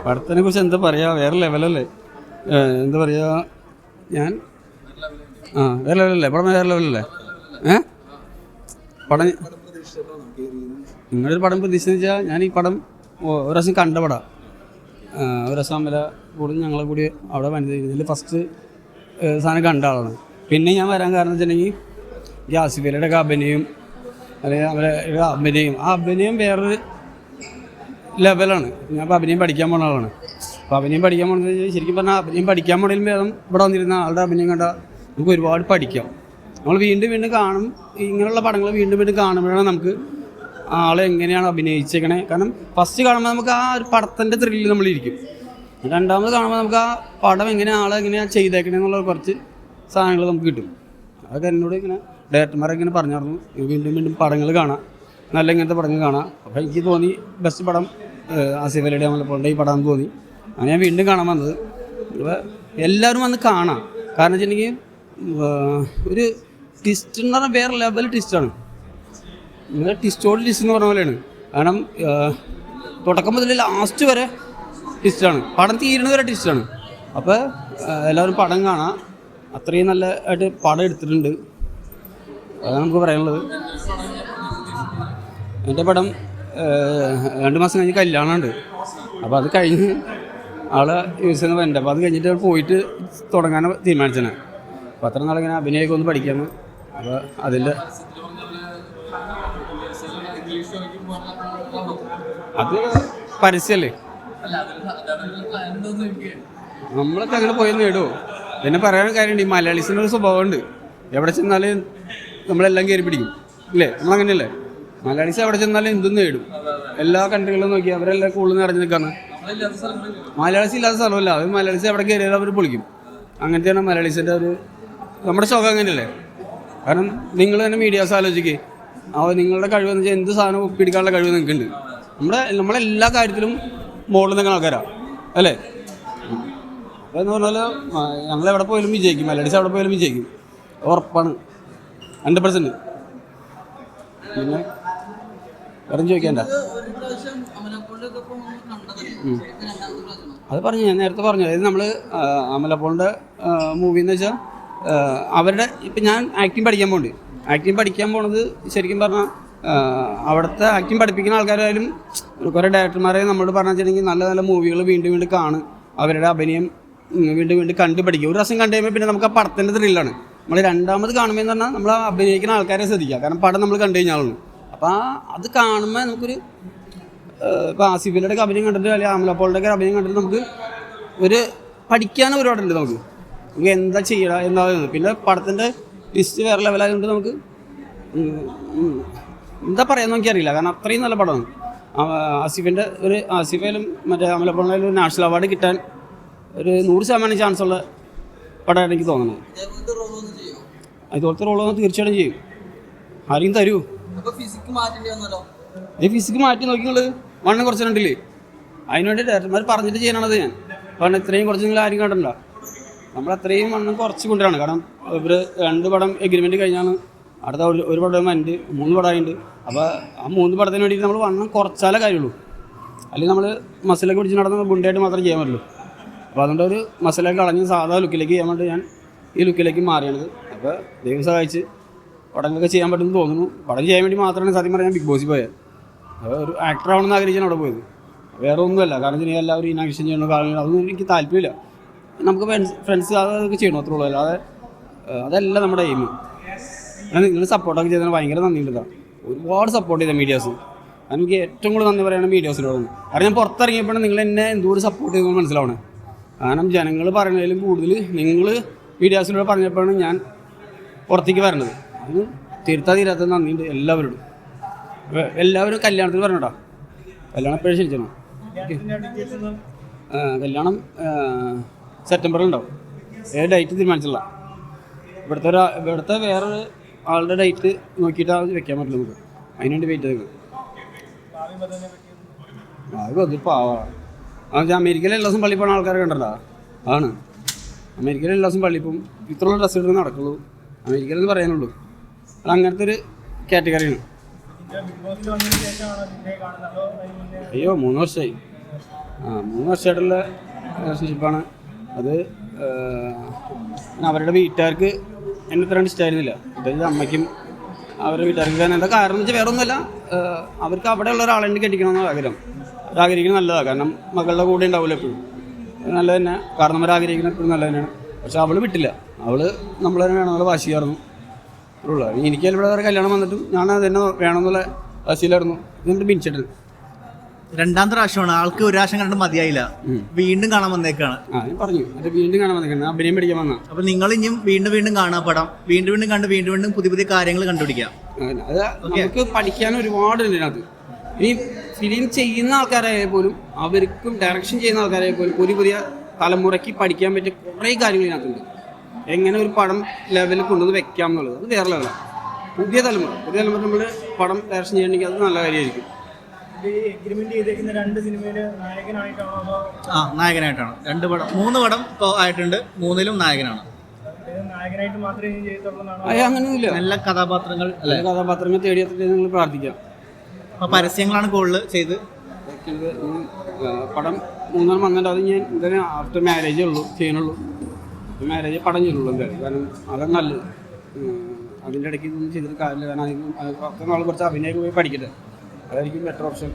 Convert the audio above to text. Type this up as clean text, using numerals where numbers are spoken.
പടത്തിനെ കുറിച്ച് എന്താ പറയുക, വേറെ ലെവലല്ലേ. എന്താ പറയുക, ഞാൻ വേറെ ലെവലല്ലേ പടം, വേറെ ലെവലല്ലേ. പടം നിങ്ങളൊരു പടം പ്രതീക്ഷിച്ചെന്ന് വെച്ചാൽ, ഞാൻ ഈ പടം ഒരു പ്രാവശ്യം കണ്ട പടം, ഒരു പ്രാവശ്യം അമല കൂടി ഞങ്ങളെ കൂടി അവിടെ വനിത ഇതിൽ ഫസ്റ്റ് സാധനം കണ്ട ആളാണ്. പിന്നെ ഞാൻ വരാൻ കാരണം വെച്ചിട്ടുണ്ടെങ്കിൽ ഈ ആസിഫലിയുടെ ഒക്കെ അഭിനയം, അല്ലെങ്കിൽ അവരെ അഭിനയം, ആ അഭിനയം വേറൊരു ലെവലാണ്. ഞാൻ ഇപ്പോൾ അഭിനയം പഠിക്കാൻ പോകുന്ന ആളാണ്. അപ്പോൾ അഭിനയം പഠിക്കാൻ പോകുന്നത് ശരിക്കും പറഞ്ഞാൽ അഭിനയം പഠിക്കാൻ പോണേലും വേദം ഇവിടെ വന്നിരുന്ന ആളുടെ അഭിനയം കണ്ടാൽ നമുക്ക് ഒരുപാട് പഠിക്കാം. നമ്മൾ വീണ്ടും വീണ്ടും കാണും, ഇങ്ങനെയുള്ള പടങ്ങൾ വീണ്ടും വീണ്ടും കാണുമ്പോഴാണ് നമുക്ക് ആളെ എങ്ങനെയാണ് അഭിനയിച്ചേക്കണേ. കാരണം ഫസ്റ്റ് കാണുമ്പോൾ നമുക്ക് ആ ഒരു പടത്തിൻ്റെ ത്രില്ലിൽ നമ്മളിരിക്കും. രണ്ടാമത് കാണുമ്പോൾ നമുക്ക് ആ പടം ആളെങ്ങനെയാണ് ചെയ്തേക്കണേ എന്നുള്ള കുറച്ച് സാധനങ്ങൾ നമുക്ക് കിട്ടും. അതൊക്കെ എന്നോട് ഇങ്ങനെ ഡയറക്ടർമാരൊക്കെ ഇങ്ങനെ പറഞ്ഞായിരുന്നു, വീണ്ടും വീണ്ടും പടങ്ങൾ കാണാം, നല്ല ഇങ്ങനത്തെ പടങ്ങൾ കാണാം. അപ്പോൾ എനിക്ക് തോന്നി ബെസ്റ്റ് പടം ആസിഫലിയുടെ അമലപ്പോളിൻ്റെ ഈ പടം തോന്നി. അങ്ങനെ ഞാൻ വീണ്ടും കാണാൻ വന്നത്. അപ്പോൾ എല്ലാവരും വന്ന് കാണാം. കാരണം വെച്ചിട്ടുണ്ടെങ്കിൽ ഒരു ട്വിസ്റ്റ് എന്ന് പറഞ്ഞാൽ വേറെ ലെവൽ ട്വിസ്റ്റാണ്. നിങ്ങൾ ട്വിസ്റ്റോട് ട്വിസ്റ്റ് എന്ന് പറഞ്ഞ പോലെയാണ്. കാരണം തുടക്കം മുതൽ ലാസ്റ്റ് വരെ ട്വിസ്റ്റാണ്, പടം തീരുന്നത് വരെ ട്വിസ്റ്റാണ്. അപ്പോൾ എല്ലാവരും പടം കാണാം. അത്രയും നല്ല ആയിട്ട് പടം എടുത്തിട്ടുണ്ട്, അതാണ് നമുക്ക് പറയാനുള്ളത്. എൻ്റെ പടം 2 മാസം കഴിഞ്ഞ് കല്യാണമുണ്ട്. അപ്പോൾ അത് കഴിഞ്ഞ് ആളെ യൂസ് ചെയ്യുന്ന എൻ്റെ, അപ്പോൾ അത് കഴിഞ്ഞിട്ട് പോയിട്ട് തുടങ്ങാൻ തീരുമാനിച്ചതാണ്. അപ്പോൾ അത്ര നാളിങ്ങനെ അഭിനയമൊക്കെ ഒന്ന് പഠിക്കാമെന്ന്. അപ്പോൾ അതിൻ്റെ അത് പരസ്യമല്ലേ, നമ്മളൊക്കെ അങ്ങനെ പോയി നേടുമോ. പിന്നെ പറയാൻ കാര്യമുണ്ട്, ഈ മലയാളീസിൻ്റെ ഒരു സ്വഭാവമുണ്ട്, എവിടെ ചെന്നാലും നമ്മളെല്ലാം കയറി പിടിക്കും ഇല്ലേ, നമ്മളങ്ങനെയല്ലേ. മലയാളീസ് എവിടെ ചെന്നാലും എന്തും നേടും. എല്ലാ കൺട്രികളും നോക്കി അവരെല്ലാം കൂടുതൽ നിറഞ്ഞു നിൽക്കാണ്. മലയാളീസ് ഇല്ലാത്ത സ്ഥലമല്ല, അത് മലയാളീസ് എവിടെ കയറിയാലും അവർ പൊളിക്കും. അങ്ങനത്തെയാണ് മലയാളീസിൻ്റെ ഒരു നമ്മുടെ ശോകം അങ്ങനെയല്ലേ. കാരണം നിങ്ങൾ തന്നെ മീഡിയാസ് ആലോചിക്കുക, നിങ്ങളുടെ കഴിവെന്ന് വെച്ചാൽ എന്ത് സാധനം ഒപ്പിടിക്കാനുള്ള കഴിവ് നിങ്ങൾക്കുണ്ട്. നമ്മളെല്ലാ കാര്യത്തിലും മുകളിൽ നിൽക്കുന്ന ആൾക്കാരാണ് അല്ലേ. അപ്പോൾ എന്ന് പറഞ്ഞാൽ ഞങ്ങളെവിടെ പോയാലും വിജയിക്കും, മലയാളീസ് എവിടെ പോയാലും വിജയിക്കും, ഉറപ്പാണ്, 100%. പിന്നെ വേറെ ചോദിക്കേണ്ട അത് പറഞ്ഞു, ഞാൻ നേരത്തെ പറഞ്ഞു. അതായത് നമ്മൾ അമലപ്പോളിൻ്റെ മൂവി എന്ന് വെച്ചാൽ അവരുടെ ഇപ്പം ഞാൻ ആക്ടിങ് പഠിക്കാൻ പോകുന്നുണ്ട്. ആക്ടിങ് പഠിക്കാൻ പോണത് ശരിക്കും പറഞ്ഞാൽ അവിടുത്തെ ആക്ടിങ് പഠിപ്പിക്കുന്ന ആൾക്കാരായാലും കുറേ ഡയറക്ടർമാരെ നമ്മളോട് പറഞ്ഞു വെച്ചിട്ടുണ്ടെങ്കിൽ നല്ല നല്ല മൂവികൾ വീണ്ടും വീണ്ടും കാണും, അവരുടെ അഭിനയം വീണ്ടും വീണ്ടും കണ്ടു പഠിക്കുക. ഒരു പ്രാവശ്യം കണ്ടു കഴിയുമ്പോൾ പിന്നെ നമുക്ക് ആ പടത്തിൻ്റെ ത്രില്ലാണ്. നമ്മൾ രണ്ടാമത് കാണുമ്പോൾ എന്ന് പറഞ്ഞാൽ നമ്മൾ അഭിനയിക്കുന്ന ആൾക്കാരെ ശ്രദ്ധിക്കുക, കാരണം പടം നമ്മൾ കണ്ടു കഴിഞ്ഞാലാണ്. അപ്പോൾ അത് കാണുമ്പോൾ നമുക്കൊരു ഇപ്പോൾ ആസിഫലിയുടെ ഒക്കെ അഭിനയം കണ്ടിട്ട് അല്ലെങ്കിൽ അമലപ്പോളിൻ്റെ ഒക്കെ അഭിനയം കണ്ടിട്ട് നമുക്ക് ഒരു പഠിക്കാൻ ഒരുപാടുണ്ട്. നമുക്ക് എന്താ ചെയ്യണം എന്താ. പിന്നെ പടത്തിൻ്റെ ലിസ്റ്റ് വേറെ ലെവലായതുകൊണ്ട് നമുക്ക് എന്താ പറയാമെന്ന് എനിക്കറിയില്ല, കാരണം അത്രയും നല്ല പടമാണ്. ആസിഫിൻ്റെ ആസിഫയിലും മറ്റേ അമലപ്പോളിലും ഒരു നാഷണൽ അവാർഡ് കിട്ടാൻ ഒരു 100% ചാൻസ് ഉള്ള പടമായിട്ട് എനിക്ക് തോന്നുന്നത്. അതുപോലത്തെ റോളൊന്നും തീർച്ചയായിട്ടും ചെയ്യും. ആരെയും തരൂ. ഈ ഫിസിക്ക് മാറ്റി നോക്കിങ്ങൾ വണ്ണം കുറച്ചിട്ടുണ്ടില്ലേ, അതിനുവേണ്ടി ഡയറക്ടർമാർ പറഞ്ഞിട്ട് ചെയ്യാനാണത്. ഞാൻ വണ്ണം ഇത്രയും കുറച്ച് നിങ്ങൾ ആരും കണ്ടല്ലോ, നമ്മളത്രയും വണ്ണം കുറച്ച് കൊണ്ടുവരാണ്. കാരണം ഇവർ 2 പടം എഗ്രിമെൻറ്റ് കഴിഞ്ഞാണ് അടുത്ത ഒരു പടം ഉണ്ട്, 3 പടമായിട്ടുണ്ട്. അപ്പോൾ ആ 3 പടത്തിന് വേണ്ടിയിട്ട് നമ്മൾ വണ്ണം കുറച്ചാലേ കാര്യമുള്ളൂ. അല്ലെങ്കിൽ നമ്മൾ മസിലൊക്കെ പിടിച്ച് നടന്ന ഗുണ്ടായിട്ട് മാത്രമേ ചെയ്യാൻ പറ്റുള്ളൂ. അപ്പോൾ അതുകൊണ്ട് ഒരു മസിലൊക്കെ കളഞ്ഞ് സാധാ ലുക്കിലേക്ക് ചെയ്യാൻ വേണ്ടി ഞാൻ ഈ ലുക്കിലേക്ക് മാറിയാണത്. അപ്പോൾ ദൈവം സഹായിച്ച് പടങ്ങളൊക്കെ ചെയ്യാൻ പറ്റുമെന്ന് തോന്നുന്നു. പടം ചെയ്യാൻ വേണ്ടി മാത്രമാണ് സത്യം പറഞ്ഞാൽ ബിഗ് ബോസിൽ പോയത്. അപ്പോൾ ഒരു ആക്ടർ ആവണമെന്ന് ആഗ്രഹിച്ചാണ് അവിടെ പോയത്, വേറെ ഒന്നുമല്ല. കാരണം ഇനി എല്ലാവരും ഇനാക്ഷൻ ചെയ്യണ കാരണം അതൊന്നും എനിക്ക് താല്പര്യമില്ല. നമുക്ക് ഫ്രണ്ട്സ് അതൊക്കെ ചെയ്യണം, അത്രേ ഉള്ളൂ. അല്ലാതെ അതല്ല നമ്മുടെ എയിം. നിങ്ങൾ സപ്പോർട്ടൊക്കെ ചെയ്തതിന് ഭയങ്കര നന്ദിയുണ്ട്. ഒരുപാട് സപ്പോർട്ട് ചെയ്ത മീഡിയാസ്, എനിക്ക് ഏറ്റവും കൂടുതൽ നന്ദി പറയുന്നത് മീഡിയാസിനോടാണ്. കാരണം ഞാൻ പുറത്തിറങ്ങിയപ്പോഴാണ് നിങ്ങൾ എന്നെ എന്തോരം സപ്പോർട്ട് ചെയ്തെന്ന് മനസ്സിലാവണം. കാരണം ജനങ്ങൾ പറയുന്നതിലും കൂടുതൽ നിങ്ങൾ മീഡിയാസിനോട് പറഞ്ഞപ്പോഴാണ് ഞാൻ പുറത്തേക്ക് വരണത്. അത് തീരാത്ത നന്ദിയുണ്ട് എല്ലാവരോടും. എല്ലാവരും കല്യാണത്തിന് പറഞ്ഞോട്ടാ, കല്യാണം എപ്പോഴും ക്ഷണിച്ചണം. കല്യാണം സെപ്റ്റംബറിലുണ്ടാവും. ഡേറ്റ് തീരുമാനിച്ചില്ല. ഇവിടുത്തെ വേറൊരു ആളുടെ ഡേറ്റ് നോക്കിയിട്ട് അത് വെക്കാൻ പറ്റില്ല നമുക്ക്, അതിനുവേണ്ടി വെയിറ്റ് ചെയ്ത്. അത് പാവാണ്. അത് അമേരിക്കയിലെ എല്ലാ ദിവസം പള്ളി പോകുന്ന ആൾക്കാരെ കണ്ടല്ലോ. ആണ് അമേരിക്കയിലെ എല്ലാ ദിവസം പള്ളി പോകും, ഇത്രയുള്ള ഡ്രസ്സ് ഇട്ട് നടക്കുള്ളൂ അമേരിക്കയിലെന്ന് പറയാനുള്ളൂ. അത് അങ്ങനത്തെ ഒരു കാറ്റഗറിയാണ്. അയ്യോ 3 വർഷമായി. 3 വർഷമായിട്ടുള്ള റിലേഷൻഷിപ്പാണ് അത്. അവരുടെ വീട്ടുകാർക്ക് എന്നെ ഇത്ര ഇഷ്ടമായിരുന്നില്ല. അതായത് അമ്മയ്ക്കും അവരുടെ വീട്ടുകാർക്ക് എന്താ കാരണം എന്ന് വെച്ചാൽ വേറെ ഒന്നുമല്ല, അവർക്ക് അവിടെ ഉള്ള ഒരാളെന്നെ കെട്ടിക്കണമെന്ന് ആഗ്രഹം. അത് ആഗ്രഹിക്കുന്നത് നല്ലതാണ്, കാരണം മകളുടെ കൂടെ ഉണ്ടാവില്ല എപ്പോഴും. നല്ലത് തന്നെ, കാരണം അവർ ആഗ്രഹിക്കുന്നത് എപ്പോഴും നല്ലത് തന്നെയാണ്. പക്ഷെ അവൾ വിട്ടില്ല, അവൾ നമ്മൾ തന്നെ വേണമെന്നുള്ള വാശിയായിരുന്നു ഉള്ളൂ. എനിക്ക് ഇവിടെ വേറെ കല്യാണം വന്നിട്ടും ഞാൻ അത് തന്നെ വേണമെന്നുള്ള വാശിയിലായിരുന്നു. ഇതുകൊണ്ട് ബിൻചേട്ടൻ രണ്ടാമത്തെ പ്രാവശ്യമാണ്, ആൾക്ക് ഒരു പ്രാവശ്യം കണ്ടിട്ട് മതിയായില്ല, വീണ്ടും കാണാൻ വന്നേക്കാണ്. ഞാൻ പറഞ്ഞു അത് വീണ്ടും കാണാൻ വന്നേക്കാണ്, അഭിനയം പഠിക്കാൻ വന്ന. അപ്പൊ നിങ്ങൾ ഇനിയും വീണ്ടും വീണ്ടും കാണാൻ പടം വീണ്ടും വീണ്ടും കണ്ട് വീണ്ടും വീണ്ടും പുതിയ പുതിയ കാര്യങ്ങൾ കണ്ടുപിടിക്കാം. അത് നമുക്ക് പഠിക്കാൻ ഒരുപാട് ഉണ്ട് ഇതിനകത്ത്. ഇനി ഫിലിം ചെയ്യുന്ന ആൾക്കാരായാൽ പോലും അവർക്കും ഡയറക്ഷൻ ചെയ്യുന്ന ആൾക്കാരായാൽ പോലും പുതിയ പുതിയ തലമുറയ്ക്ക് പഠിക്കാൻ പറ്റിയ കുറേ കാര്യങ്ങൾ ഇതിനകത്തുണ്ട്. എങ്ങനെ ഒരു പടം ലെവലിൽ കൊണ്ടുവന്ന് വെക്കാം എന്നുള്ളത് അത് വേറെ ലെവലാണ്. പുതിയ തലമുറ നമ്മൾ പടം ഡയറക്ഷൻ ചെയ്യണമെങ്കിൽ അത് നല്ല കാര്യമായിരിക്കും. നായകനായിട്ടാണ് 2 പടം 3 പടം ഇപ്പോൾ ആയിട്ടുണ്ട്, 3ലും നായകനാണ്. അങ്ങനെയൊന്നുമില്ല, നല്ല കഥാപാത്രങ്ങൾ കഥാപാത്രങ്ങൾ തേടിയെത്തി നിങ്ങൾ പ്രാർത്ഥിക്കാം. അപ്പോൾ പരസ്യങ്ങളാണ് കൂടുതൽ ചെയ്ത് പടം 3 വന്നിട്ട് അത് ഞാൻ എന്തായാലും ആഫ്റ്റർ മാരേജേ ഉള്ളൂ ചെയ്യണുള്ളൂ. മാരേജ് പടം ചെയ്യുള്ളൂ എന്തായാലും, കാരണം അതാണ് നല്ലത്. അതിൻ്റെ ഇടയ്ക്ക് ഇതൊന്നും ചെയ്തിട്ട് കാര്യമില്ല, കാരണം അതിന് കുറച്ച് അഭിനയമൊക്കെ പോയി പഠിക്കട്ടെ, അതായിരിക്കും ബെറ്റർ ഓപ്ഷൻ.